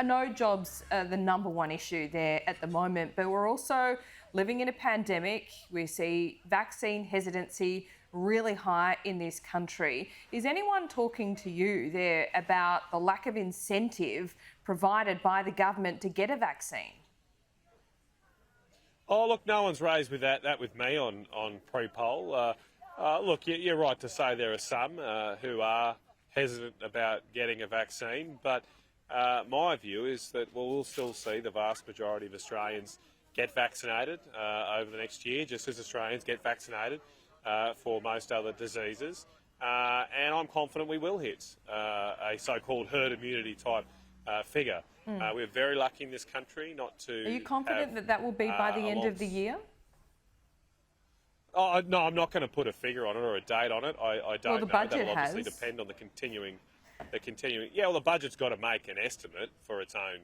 I know jobs are the number one issue there at the moment, but we're also living in a pandemic. We see vaccine hesitancy really high in this country. Is anyone talking to you there about the lack of incentive provided by the government to get a vaccine? Oh, look, no one's raised with that with me on pre-poll. Look, you're right to say there are some who are hesitant about getting a vaccine, but my view is that we'll still see the vast majority of Australians get vaccinated over the next year, just as Australians get vaccinated for most other diseases. And I'm confident we will hit a so-called herd immunity type figure. We're very lucky in this country not to. Are you confident that will be by the end of the year? Oh, no, I'm not going to put a figure on it or a date on it. I don't know. Well, the budget That'll obviously has. depend on the continuing. Yeah, well, the budget's got to make an estimate for its own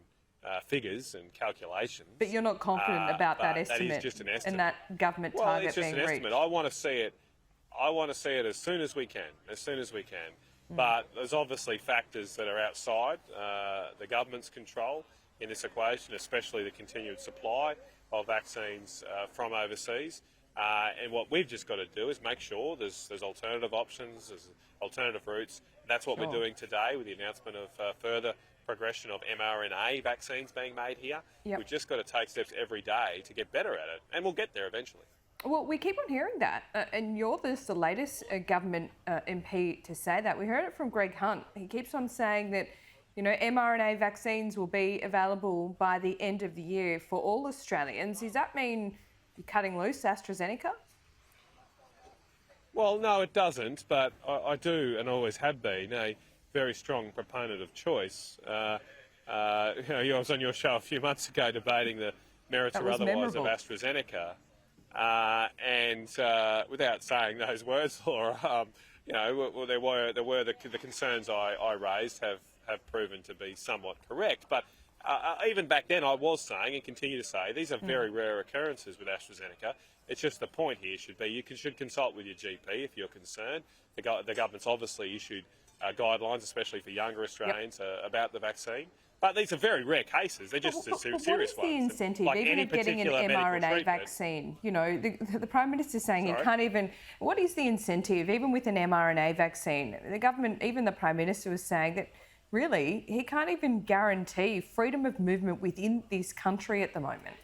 figures and calculations. But you're not confident about that estimate, that is just an estimate. And that government target being reached? Well, it's just an estimate. I want to see it as soon as we can, But there's obviously factors that are outside the government's control in this equation, especially the continued supply of vaccines from overseas. And what we've just got to do is make sure there's alternative options, there's alternative routes. That's what we're doing today with the announcement of further progression of mRNA vaccines being made here. Yep. We've just got to take steps every day to get better at it, and we'll get there eventually. Well, we keep on hearing that, and you're the latest government MP to say that. We heard it from Greg Hunt. He keeps on saying that, mRNA vaccines will be available by the end of the year for all Australians. Does that mean you're cutting loose AstraZeneca? Well, no, it doesn't, but I do and always have been a very strong proponent of choice. I was on your show a few months ago debating the merits or otherwise of AstraZeneca. And without saying those words, Laura, there were the concerns I raised have proven to be somewhat correct. But even back then, I was saying and continue to say these are very rare occurrences with AstraZeneca. It's just the point here should be you should consult with your GP if you're concerned. The government's obviously issued guidelines, especially for younger Australians, about the vaccine. But these are very rare cases. They're just serious ones. What is the incentive, like even of getting an mRNA vaccine? The Prime Minister's saying he can't even... What is the incentive, even with an mRNA vaccine? The government, even the Prime Minister was saying that, really, he can't even guarantee freedom of movement within this country at the moment.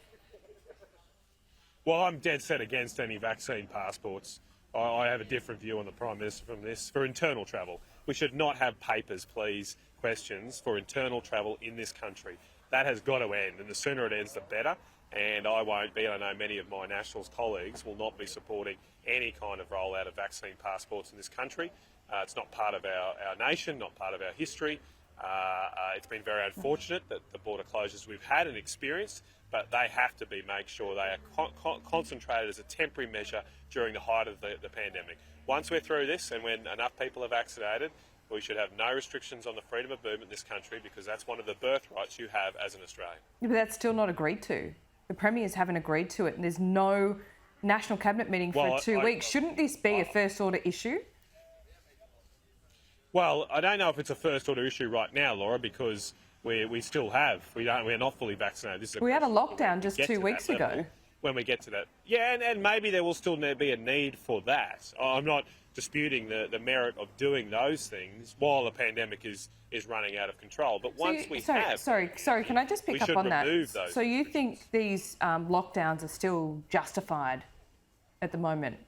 Well, I'm dead set against any vaccine passports. I have a different view on the Prime Minister from this. For internal travel, we should not have papers, please, questions for internal travel in this country. That has got to end, and the sooner it ends, the better. And I won't be, I know many of my Nationals colleagues will not be supporting any kind of rollout of vaccine passports in this country. It's not part of our nation, not part of our history. It's been very unfortunate that the border closures we've had and experienced, but they have to make sure they are concentrated as a temporary measure during the height of the pandemic. Once we're through this and when enough people are vaccinated, we should have no restrictions on the freedom of movement in this country, because that's one of the birthrights you have as an Australian. Yeah, but that's still not agreed to. The Premiers haven't agreed to it, and there's no National Cabinet meeting for 2 weeks. Shouldn't this be a first-order issue? Well, I don't know if it's a first-order issue right now, Laura, because we still have. We're not fully vaccinated. We had a lockdown just 2 weeks ago. When we get to that. Yeah, and maybe there will still be a need for that. I'm not disputing the merit of doing those things while the pandemic is running out of control. But once Sorry, can I just pick up on that? So you think these lockdowns are still justified at the moment?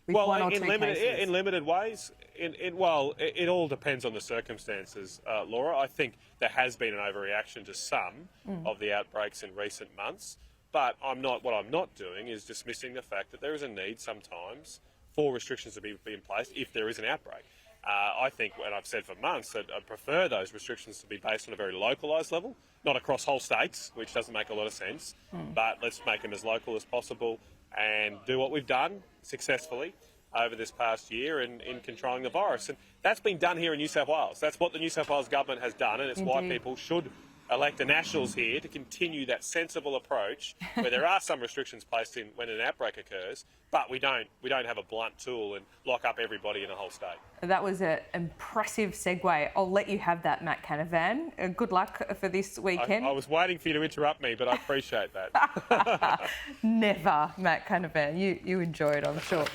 With one or two cases? In limited ways. It all depends on the circumstances, Laura. I think there has been an overreaction to some of the outbreaks in recent months. But what I'm not doing is dismissing the fact that there is a need sometimes for restrictions to be in place if there is an outbreak. I think, and I've said for months, that I prefer those restrictions to be based on a very localised level, not across whole states, which doesn't make a lot of sense, but let's make them as local as possible and do what we've done successfully over this past year in controlling the virus. And that's been done here in New South Wales. That's what the New South Wales government has done, and it's why people should elect the Nationals here to continue that sensible approach where there are some restrictions placed in when an outbreak occurs, but we don't have a blunt tool and lock up everybody in the whole state. That was an impressive segue. I'll let you have that, Matt Canavan. Good luck for this weekend. I was waiting for you to interrupt me, but I appreciate that. Never, Matt Canavan. You enjoy it, I'm sure.